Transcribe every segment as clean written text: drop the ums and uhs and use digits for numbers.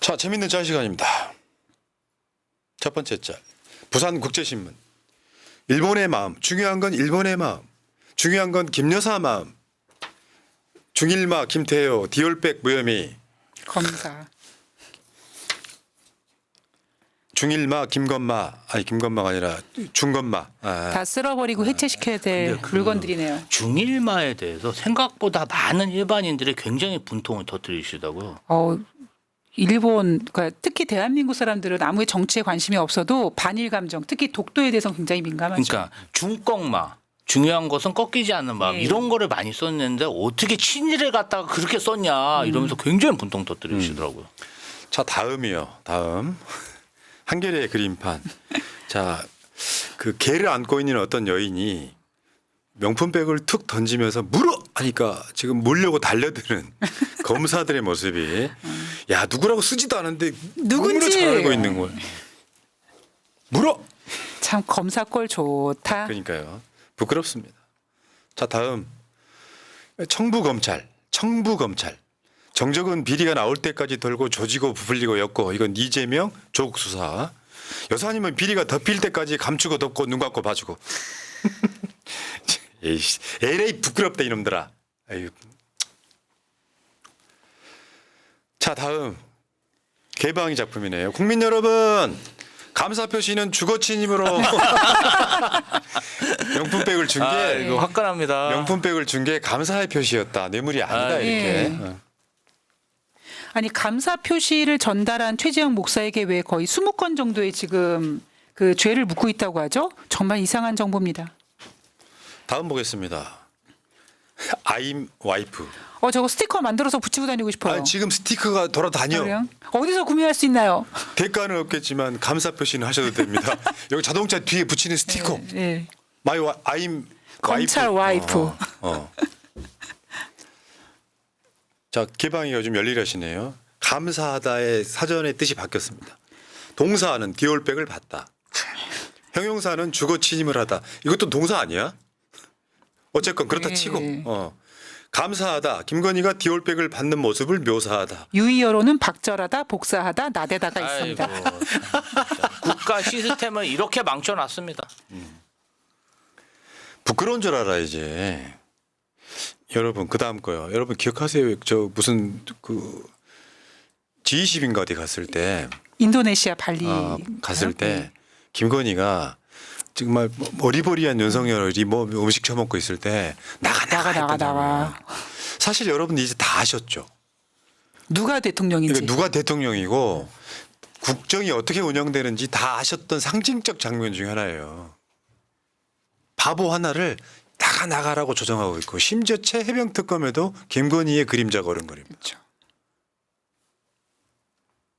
자, 재밌는 짤 시간입니다. 첫 번째 짤. 부산국제신문. 일본의 마음. 중요한 건 일본의 마음. 중요한 건 김여사 마음. 중일마 김태효 디올백 무혐의. 검사. 중일마 김건마. 아니 김건마가 아니라 중건마. 다 쓸어버리고 해체시켜야 될 물건들이네요. 중일마에 대해서 생각보다 많은 일반인들이 굉장히 분통을 터뜨리시다고요. 일본, 그러니까 특히 대한민국 사람들은 아무리 정치에 관심이 없어도 반일 감정, 특히 독도에 대해서 굉장히 민감하죠. 그러니까 중꺾마. 중요한 것은 꺾이지 않는 마음. 네. 이런 거를 많이 썼는데 어떻게 친일을 갖다가 그렇게 썼냐 이러면서 굉장히 분통 터뜨리시더라고요. 자, 다음이요. 다음. 한겨레의 그림판. 자, 그 개를 안고 있는 어떤 여인이 명품백을 툭 던지면서 물어! 하니까 지금 몰려고 달려드는 검사들의 모습이 야, 누구라고 쓰지도 않은데 너무나 누군지. 잘 알고 있는 거예요. 물어! 참 검사 꼴 좋다. 그러니까요. 부끄럽습니다. 자, 다음. 청부검찰. 청부검찰. 정적은 비리가 나올 때까지 돌고 조지고 부풀리고 엮고 이건 이재명 조국 수사. 여사님은 비리가 덮일 때까지 감추고 덮고 눈 감고 봐주고. 에이씨, LA 부끄럽다 이놈들아. 아유. 자, 다음. 개방이 작품이네요. 국민 여러분, 감사 표시는 주거침입으로 명품백을 준 게 이거 화끈합니다. 명품백을 준 게 감사의 표시였다. 뇌물이 아니다 이렇게. 예. 아니 감사 표시를 전달한 최재형 목사에게 왜 거의 20건 정도의 지금 그 죄를 묻고 있다고 하죠? 정말 이상한 정보입니다. 다음 보겠습니다. I'm 와이프. 저거 스티커 만들어서 붙이고 다니고 싶어요. 아, 지금 스티커가 돌아다녀. 그래요? 어디서 구매할 수 있나요? 대가는 없겠지만 감사 표시는 하셔도 됩니다. 여기 자동차 뒤에 붙이는 스티커. 네. I'm 검찰 와이프. 자, 개방이 요즘 열일하시네요. 감사하다의 사전의 뜻이 바뀌었습니다. 동사는 디올백을 받다. 형용사는 주거 침입을 하다. 이것도 동사 아니야? 어쨌건 그렇다 네. 치고. 감사하다. 김건희가 디올백을 받는 모습을 묘사하다. 유의어로는 박절하다, 복사하다, 나대다가 있습니다. 아이고, 진짜. 국가 시스템을 이렇게 망쳐놨습니다. 부끄러운 줄 알아 이제. 여러분 그다음 거요. 여러분 기억하세요? 저 무슨 그 G20인가 어디 갔을 때 인도네시아 발리 갔을 때 김건희가 정말 머리버리한 윤석열이 뭐 음식 처먹고 있을 때 나가. 사실 여러분 이제 다 아셨죠. 누가 대통령인지. 그러니까 누가 대통령이고 국정이 어떻게 운영되는지 다 아셨던 상징적 장면 중에 하나예요. 바보 하나를 나가라고 조정하고 있고 심지어 최해병 특검에도 김건희의 그림자가 어른거립니다. 그렇죠.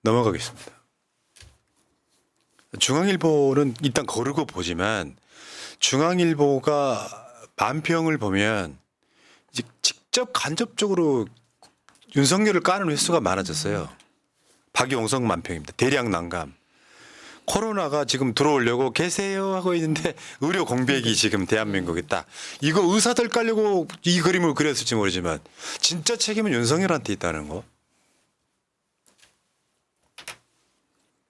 넘어가겠습니다. 중앙일보는 일단 거르고 보지만 중앙일보가 만평을 보면 이제 직접 간접적으로 윤석열을 까는 횟수가 많아졌어요. 박용석 만평입니다. 대량 난감. 코로나가 지금 들어오려고 계세요 하고 있는데 의료 공백이 지금 대한민국에 있다. 이거 의사들 깔려고 이 그림을 그렸을지 모르지만 진짜 책임은 윤석열한테 있다는 거.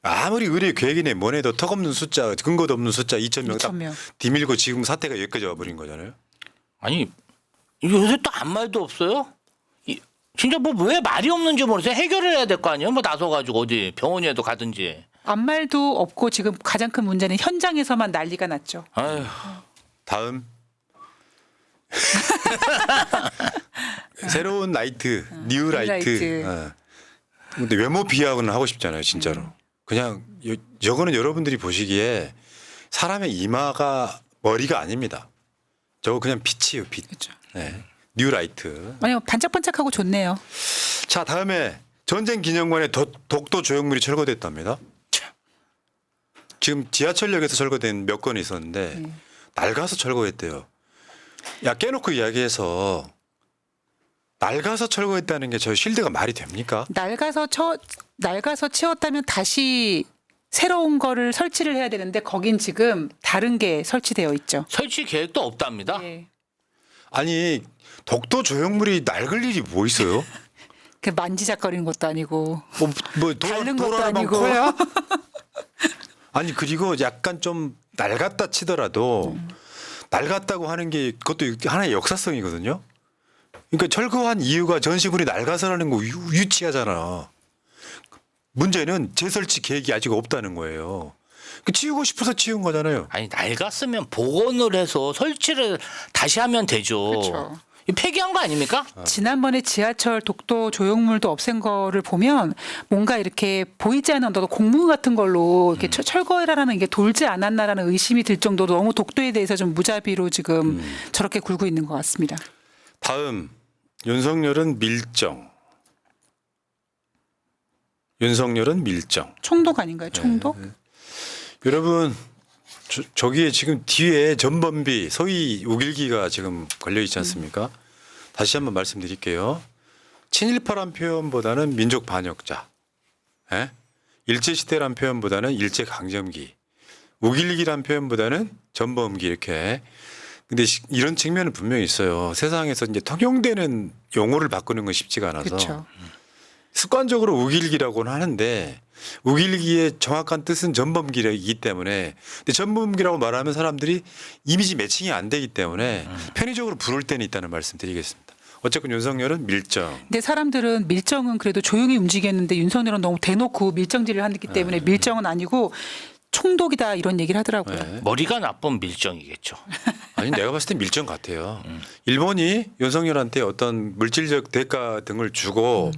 아무리 의료 계획이네 뭐네도 턱없는 숫자 근거도 없는 숫자 2,000명 딱 2,000명. 뒤밀고 지금 사태가 여기까지 와버린 거잖아요. 아니 요새 또 아무 말도 없어요? 진짜 뭐 왜 말이 없는지 모르겠어요. 해결을 해야 될 거 아니에요? 뭐 나서가지고 어디 병원이라도 가든지. 아무 말도 없고 지금 가장 큰 문제는 현장에서만 난리가 났죠. 아휴. 다음 새로운 라이트, 뉴 라이트. 근데 외모 비하는 하고 싶잖아요, 진짜로. 그냥 저거는 여러분들이 보시기에 사람의 이마가 머리가 아닙니다. 저거 그냥 빛이에요, 빛. 그렇죠. 네. 뉴 라이트. 아니요, 반짝반짝하고 좋네요. 자, 다음에 전쟁 기념관에 독도 조형물이 철거됐답니다. 지금 지하철역에서 철거된 몇 건이 있었는데 낡아서 철거했대요. 야, 깨놓고 이야기해서 낡아서 철거했다는 게 저 실드가 말이 됩니까? 낡아서 치웠다면 다시 새로운 거를 설치를 해야 되는데 거긴 지금 다른 게 설치되어 있죠. 설치 계획도 없답니다. 예. 아니 독도 조형물이 낡을 일이 뭐 있어요? 그 만지작거리는 것도 아니고 뭐 다른 것도 도라에몽 아니고. 코야? 아니 그리고 약간 좀 낡았다 치더라도 낡았다고 하는 게 그것도 하나의 역사성이거든요. 그러니까 철거한 이유가 전시물이 낡아서라는 거 유치하잖아. 문제는 재설치 계획이 아직 없다는 거예요. 치우고 싶어서 치운 거잖아요. 아니 낡았으면 복원을 해서 설치를 다시 하면 되죠. 그렇죠. 이 폐기한 거 아닙니까? 지난번에 지하철 독도 조형물도 없앤 거를 보면 뭔가 이렇게 보이지 않는 어떤 공문 같은 걸로 이렇게 철거해라라는 게 돌지 않았나라는 의심이 들 정도로 너무 독도에 대해서 좀 무자비로 지금 저렇게 굴고 있는 것 같습니다. 다음 윤석열은 밀정. 윤석열은 밀정. 총독 아닌가요? 총독? 여러분 저기에 지금 뒤에 전범비 소위 우길기가 지금 걸려 있지 않습니까? 다시 한번 말씀드릴게요. 친일파란 표현보다는 민족 반역자, 예? 일제시대란 표현보다는 일제강점기, 우길기란 표현보다는 전범기 이렇게. 근데 이런 측면은 분명히 있어요. 세상에서 이제 통용되는 용어를 바꾸는 건 쉽지가 않아서. 그렇죠. 습관적으로 우길기라고는 하는데 우길기의 정확한 뜻은 전범기이기 때문에 근데 전범기라고 말하면 사람들이 이미지 매칭이 안 되기 때문에 편의적으로 부를 때는 있다는 말씀 드리겠습니다. 어쨌건 윤석열은 밀정. 근데 사람들은 밀정은 그래도 조용히 움직였는데 윤석열은 너무 대놓고 밀정질을 했기 때문에 밀정은 아니고 총독이다 이런 얘기를 하더라고요. 네. 머리가 나쁜 밀정이겠죠. 아니 내가 봤을 때 밀정 같아요. 일본이 윤석열한테 어떤 물질적 대가 등을 주고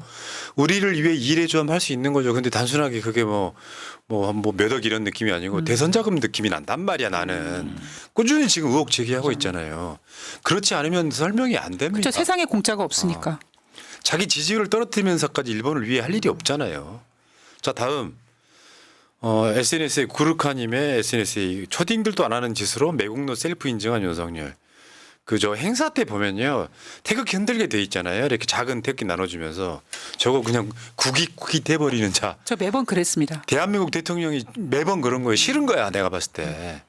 우리를 위해 일해 좀 할 수 있는 거죠. 근데 단순하게 그게 뭐 몇 억 이런 느낌이 아니고 대선 자금 느낌이 난단 말이야 나는. 꾸준히 지금 의혹 제기하고 있잖아요. 그렇지 않으면 설명이 안 됩니다. 그렇죠. 세상에 공짜가 없으니까. 자기 지지율을 떨어뜨리면서까지 일본을 위해 할 일이 없잖아요. 자 다음 SNS에 구르카님의 SNS에 초딩들도 안 하는 짓으로 매국노 셀프 인증한 윤석열. 그저 행사 때 보면요 태극기 흔들게 돼 있잖아요. 이렇게 작은 태극기 나눠주면서 저거 그냥 국이 돼버리는 자. 저 매번 그랬습니다. 대한민국 대통령이 매번 그런 거예요. 싫은 거야 내가 봤을 때.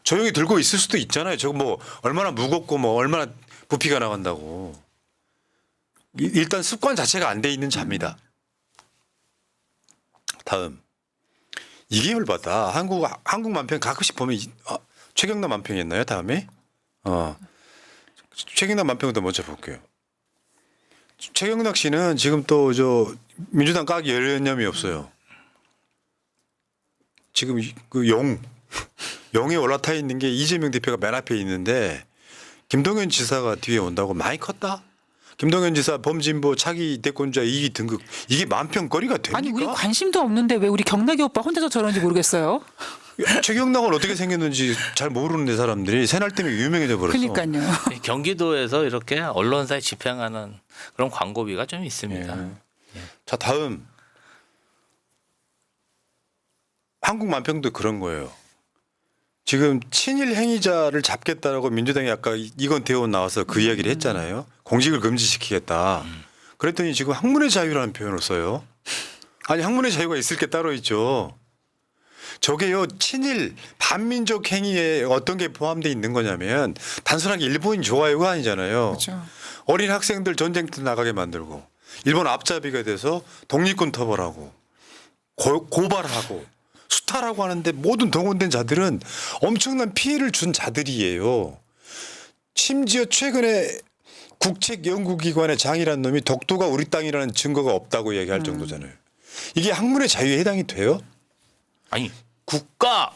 조용히 들고 있을 수도 있잖아요. 저거 뭐 얼마나 무겁고 뭐 얼마나 부피가 나간다고. 일단 습관 자체가 안 돼 있는 자입니다. 다음. 이게 열받아. 한국 만평 가끔씩 보면 최경남 만평이었나요? 다음에 최경남 만평부터 먼저 볼게요. 최경남 씨는 지금 또 저 민주당 까기 여념이 없어요. 지금 그 영에 올라타 있는 게 이재명 대표가 맨 앞에 있는데 김동연 지사가 뒤에 온다고 많이 컸다. 김동연 지사 범진보 차기 대권자 2기 등극 이게 만평거리가 됩니까? 아니 우리 관심도 없는데 왜 우리 경락이 오빠 혼자서 저런지 모르겠어요. 최경락은 어떻게 생겼는지 잘 모르는데 사람들이 새날 때문에 유명해져 버렸어. 그러니까요. 경기도에서 이렇게 언론사에 집행하는 그런 광고비가 좀 있습니다. 예. 자 다음 한국 만평도 그런 거예요. 지금 친일 행위자를 잡겠다라고 민주당이 아까 이건 대원 나와서 그 이야기를 했잖아요. 공직을 금지시키겠다. 그랬더니 지금 학문의 자유라는 표현을 써요. 아니 학문의 자유가 있을 게 따로 있죠. 저게요 친일 반민족 행위에 어떤 게 포함되어 있는 거냐면 단순하게 일본인 좋아요가 아니잖아요. 그렇죠. 어린 학생들 전쟁터 나가게 만들고 일본 앞잡이가 돼서 독립군 터벌하고 고발하고 수탈하고 하는데 모든 동원된 자들은 엄청난 피해를 준 자들이에요. 심지어 최근에 국책연구기관의 장이라는 놈이 독도가 우리 땅이라는 증거가 없다고 얘기할 정도잖아요. 이게 학문의 자유에 해당이 돼요? 아니 국가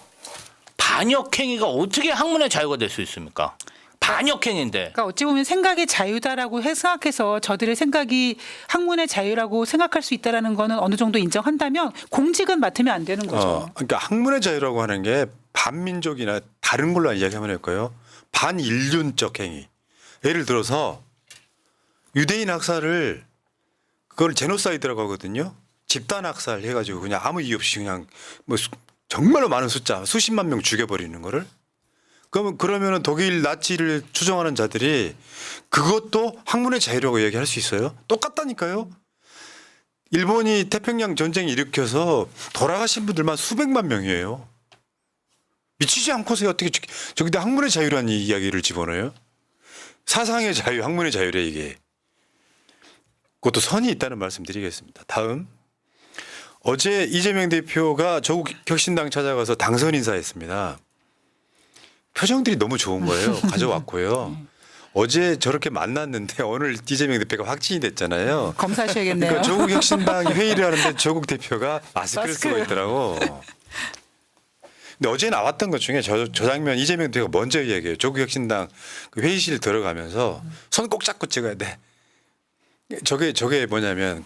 반역행위가 어떻게 학문의 자유가 될 수 있습니까? 반역행위인데. 그러니까 어찌 보면 생각의 자유다라고 생각해서 저들의 생각이 학문의 자유라고 생각할 수 있다라는 거는 어느 정도 인정한다면 공직은 맡으면 안 되는 거죠. 그러니까 학문의 자유라고 하는 게 반민족이나 다른 걸로 이야기하면 할까요? 반인륜적 행위. 예를 들어서 유대인 학살을 그걸 제노사이드라고 하거든요. 집단 학살 해가지고 그냥 아무 이유 없이 그냥 뭐 정말로 많은 숫자 수십만 명 죽여버리는 거를. 그러면은 독일 나치를 추종하는 자들이 그것도 학문의 자유라고 얘기할 수 있어요? 똑같다니까요. 일본이 태평양 전쟁 일으켜서 돌아가신 분들만 수백만 명이에요. 미치지 않고서 어떻게 저기다 학문의 자유라는 이야기를 집어넣어요? 사상의 자유, 학문의 자유래 이게. 그것도 선이 있다는 말씀드리겠습니다. 다음 어제 이재명 대표가 조국 혁신당 찾아가서 당선 인사했습니다. 표정들이 너무 좋은 거예요. 가져왔고요. 어제 저렇게 만났는데 오늘 이재명 대표가 확진이 됐잖아요. 검사하셔야겠네요. 그러니까 조국 혁신당이 회의를 하는데 조국 대표가 마스크를 쓰고 있더라고. 근데 어제 나왔던 것 중에 저 장면 이재명 대표가 먼저 얘기해요. 조국 혁신당 그 회의실 들어가면서 손 꼭 잡고 찍어야 돼. 저게 뭐냐면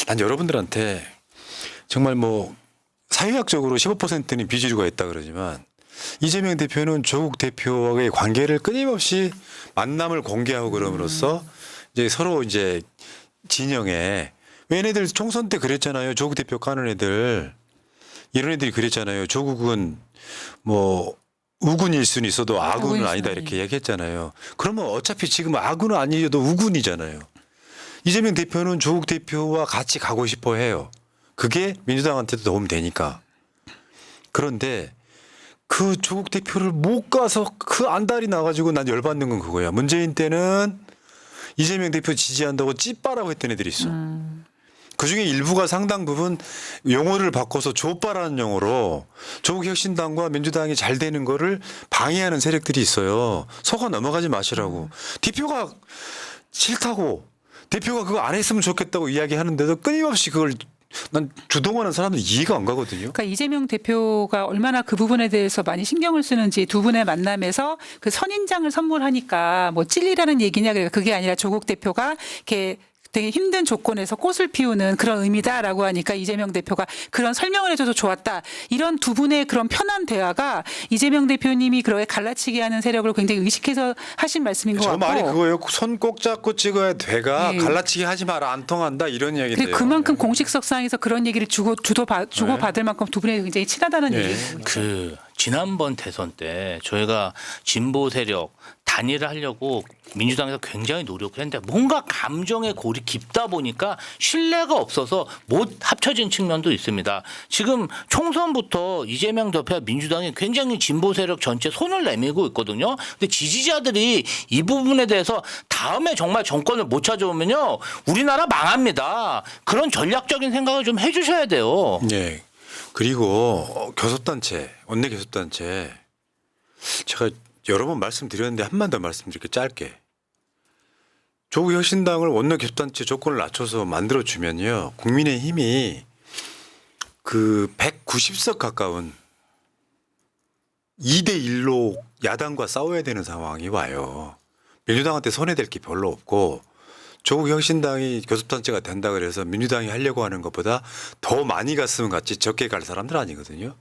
난 여러분들한테 정말 뭐 사회학적으로 15%는 비주류가 있다 그러지만 이재명 대표는 조국 대표와의 관계를 끊임없이 만남을 공개하고 그럼으로써 이제 서로 이제 진영에 얘네들 총선 때 그랬잖아요. 조국 대표 까는 애들 이런 애들이 그랬잖아요. 조국은 뭐 우군일 수는 있어도 아군은 아니다 이렇게 얘기했잖아요. 그러면 어차피 지금 아군은 아니어도 우군이잖아요. 이재명 대표는 조국 대표와 같이 가고 싶어 해요. 그게 민주당한테도 도움이 되니까. 그런데 그 조국 대표를 못 가서 그 안달이 나가지고 난 열받는 건 그거야. 문재인 때는 이재명 대표 지지한다고 찌빠라고 했던 애들이 있어. 그중에 일부가 상당 부분 용어를 바꿔서 좆바라는 용어로 조국 혁신당과 민주당이 잘 되는 거를 방해하는 세력들이 있어요. 속아 넘어가지 마시라고. 대표가 싫다고 대표가 그거 안 했으면 좋겠다고 이야기하는데도 끊임없이 그걸 난 주동하는 사람들 이해가 안 가거든요. 그러니까 이재명 대표가 얼마나 그 부분에 대해서 많이 신경을 쓰는지 두 분의 만남에서 그 선인장을 선물하니까 뭐 찔리라는 얘기냐 그래요. 그게 아니라 조국 대표가 이렇게 되게 힘든 조건에서 꽃을 피우는 그런 의미다라고 하니까 이재명 대표가 그런 설명을 해줘서 좋았다. 이런 두 분의 그런 편한 대화가 이재명 대표님이 그렇게 갈라치게 하는 세력을 굉장히 의식해서 하신 말씀인 것 저 같고. 말이 그거예요. 손 꼭 잡고 찍어야 돼가 예. 갈라치기 하지 마라 안 통한다 이런 얘기인데요. 근데 그만큼 공식석상에서 그런 얘기를 주고 받을 만큼 두 분이 굉장히 친하다는 예. 얘기예요. 그 지난번 대선 때 저희가 진보 세력 단일을 하려고 민주당에서 굉장히 노력을 했는데 뭔가 감정의 골이 깊다 보니까 신뢰가 없어서 못 합쳐진 측면도 있습니다. 지금 총선부터 이재명 대표와 민주당이 굉장히 진보 세력 전체 손을 내밀고 있거든요. 근데 지지자들이 이 부분에 대해서 다음에 정말 정권을 못 찾아오면요 우리나라 망합니다. 그런 전략적인 생각을 좀 해주셔야 돼요. 예. 그리고 교섭단체, 원내 교섭단체 제가 여러 번 말씀드렸는데 한 번 더 말씀드릴게요. 짧게. 조국 혁신당을 원내 교섭단체 조건을 낮춰서 만들어주면요. 국민의힘이 그 190석 가까운 2대1로 야당과 싸워야 되는 상황이 와요. 민주당한테 손해될 게 별로 없고 조국 혁신당이 교섭단체가 된다 그래서 민주당이 하려고 하는 것보다 더 많이 갔으면 갔지 적게 갈 사람들 아니거든요.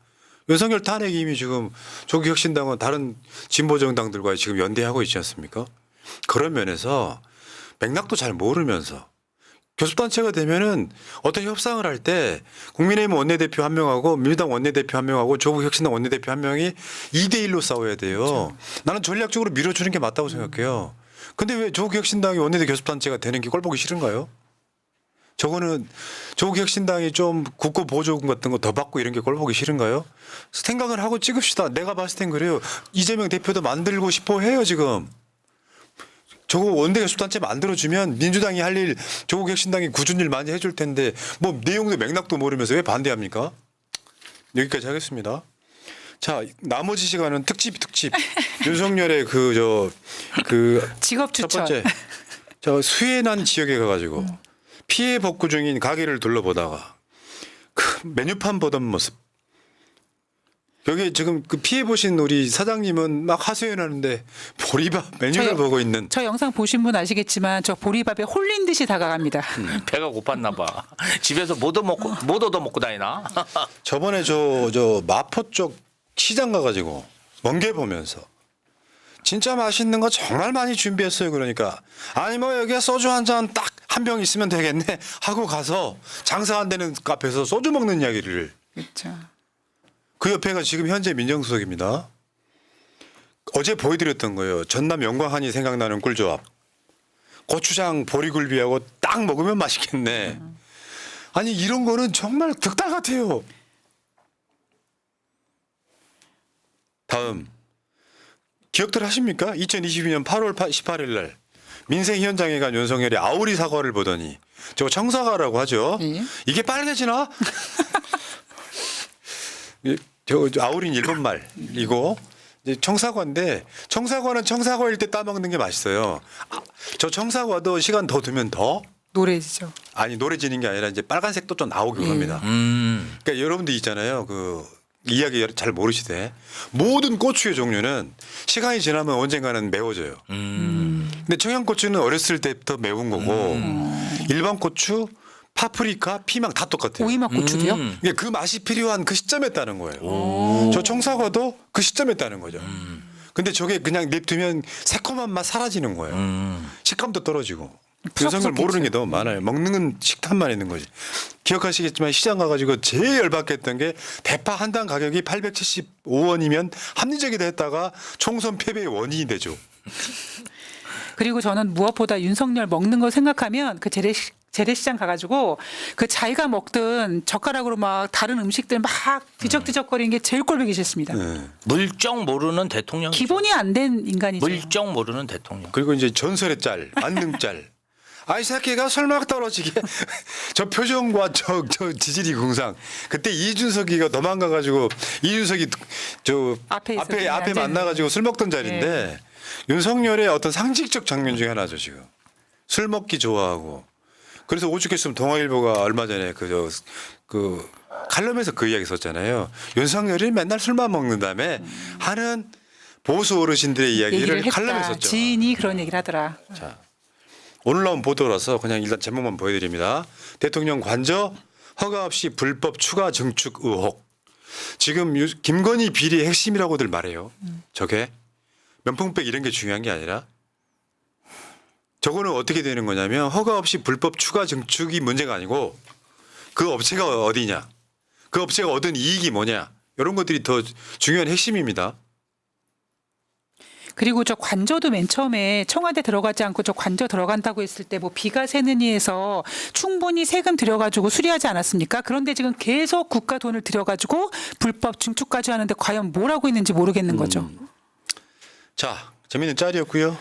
윤석열 탄핵이 이미 지금 조국 혁신당은 다른 진보 정당들과 지금 연대하고 있지 않습니까? 그런 면에서 맥락도 잘 모르면서 교섭단체가 되면은 어떤 협상을 할 때 국민의힘 원내대표 한 명하고 민주당 원내대표 한 명하고 조국 혁신당 원내대표 한 명이 2대1로 싸워야 돼요. 그렇죠. 나는 전략적으로 밀어주는 게 맞다고 생각해요. 근데 왜 조국 혁신당이 원내대 교섭단체가 되는 게 꼴 보기 싫은가요? 저거는 조국 혁신당이 좀 국고 보조금 같은 거 더 받고 이런 게 꼴 보기 싫은가요? 생각을 하고 찍읍시다. 내가 봤을 땐 그래요. 이재명 대표도 만들고 싶어 해요 지금. 저거 원내 교섭단체 만들어주면 민주당이 할 일 조국 혁신당이 굳은 일 많이 해줄 텐데 뭐 내용도 맥락도 모르면서 왜 반대합니까? 여기까지 하겠습니다. 자, 나머지 시간은 특집. 윤석열의 직업 첫 추천. 번째. 저 수해난 지역에 가가지고 피해 복구 중인 가게를 둘러보다가 그 메뉴판 보던 모습. 여기 지금 그 피해 보신 우리 사장님은 막 하소연하는데 보리밥 메뉴를 보고 있는. 저 영상 보신 분 아시겠지만 저 보리밥에 홀린 듯이 다가갑니다. 배가 고팠나 봐. 집에서 못 얻어먹고 다니나? 저번에 저 마포 쪽 시장 가가지고 멍게 보면서 진짜 맛있는 거 정말 많이 준비했어요. 그러니까 아니 뭐 여기에 소주 한 잔 딱 한 병 있으면 되겠네 하고 가서 장사 안 되는 카페에서 소주 먹는 이야기를. 그렇죠. 그 옆에가 지금 현재 민정수석입니다. 어제 보여드렸던 거예요. 전남 영광하니 생각나는 꿀조합. 고추장 보리굴비하고 딱 먹으면 맛있겠네. 아니 이런 거는 정말 득달 같아요. 다음 기억들 하십니까? 2022년 8월 18일 날 민생 현장에 간 윤석열이 아우리 사과를 보더니 저거 청사과라고 하죠. 예. 이게 빨개지나? 저 아우리는 일본 말이고 이제 청사과인데 청사과는 청사과일 때 따먹는 게 맛있어요. 저 청사과도 시간 더 두면 더 노래지죠. 아니 노래지는 게 아니라 이제 빨간색도 좀 나오고 합니다. 그러니까 여러분들 있잖아요. 그 이야기 잘 모르시대. 모든 고추의 종류는 시간이 지나면 언젠가는 매워져요. 근데 청양고추는 어렸을 때부터 매운 거고 일반 고추, 파프리카, 피망 다 똑같아요. 오이맛 고추도요? 그러니까 그 맛이 필요한 그 시점에 따는 거예요. 저 청사과도 그 시점에 따는 거죠. 근데 저게 그냥 냅두면 새콤한 맛 사라지는 거예요. 식감도 떨어지고. 윤석열 모르는 게 너무 많아요. 먹는 건 식탐만 있는 거지. 기억하시겠지만 시장 가가지고 제일 열받겠던 게 대파 한 당 가격이 875원이면 합리적이다 했다가 총선 패배의 원인이 되죠. 그리고 저는 무엇보다 윤석열 먹는 걸 생각하면 그 재래시장 가가지고 그 자기가 먹던 젓가락으로 막 다른 음식들 막 뒤적뒤적거리는 게 제일 꼴보기 싫습니다. 물정 모르는 대통령. 기본이 안 된 인간이죠. 물정 모르는 대통령. 그리고 이제 전설의 짤, 만능 짤. 아이 새끼가 설마 떨어지게 저 표정과 저 지질이 궁상. 그때 이준석이가 도망가가지고 이준석이 저 앞에 앞에 만나가지고 술 먹던 자리인데 윤석열의 어떤 상징적 장면 중에 하나죠 지금. 술 먹기 좋아하고. 그래서 오죽했으면 동아일보가 얼마 전에 그 칼럼에서 그 이야기 썼잖아요. 윤석열이 맨날 술만 먹는 다음에 하는 보수 어르신들의 이야기를 얘기를 칼럼에 했다. 썼죠. 지인이 그런 얘기를 하더라. 자, 오늘 나온 보도라서 그냥 일단 제목만 보여드립니다. 대통령 관저 허가 없이 불법 추가 증축 의혹. 지금 김건희 비리의 핵심이라고들 말해요. 저게 면봉백 이런 게 중요한 게 아니라 저거는 어떻게 되는 거냐면 허가 없이 불법 추가 증축이 문제가 아니고 그 업체가 어디냐, 그 업체가 얻은 이익이 뭐냐 이런 것들이 더 중요한 핵심입니다. 그리고 저 관저도 맨 처음에 청와대 들어가지 않고 저 관저 들어간다고 했을 때 뭐 비가 새느니 해서 충분히 세금 들여가지고 수리하지 않았습니까? 그런데 지금 계속 국가 돈을 들여가지고 불법 증축까지 하는데 과연 뭘 하고 있는지 모르겠는 거죠. 자, 재밌는 짤이었고요.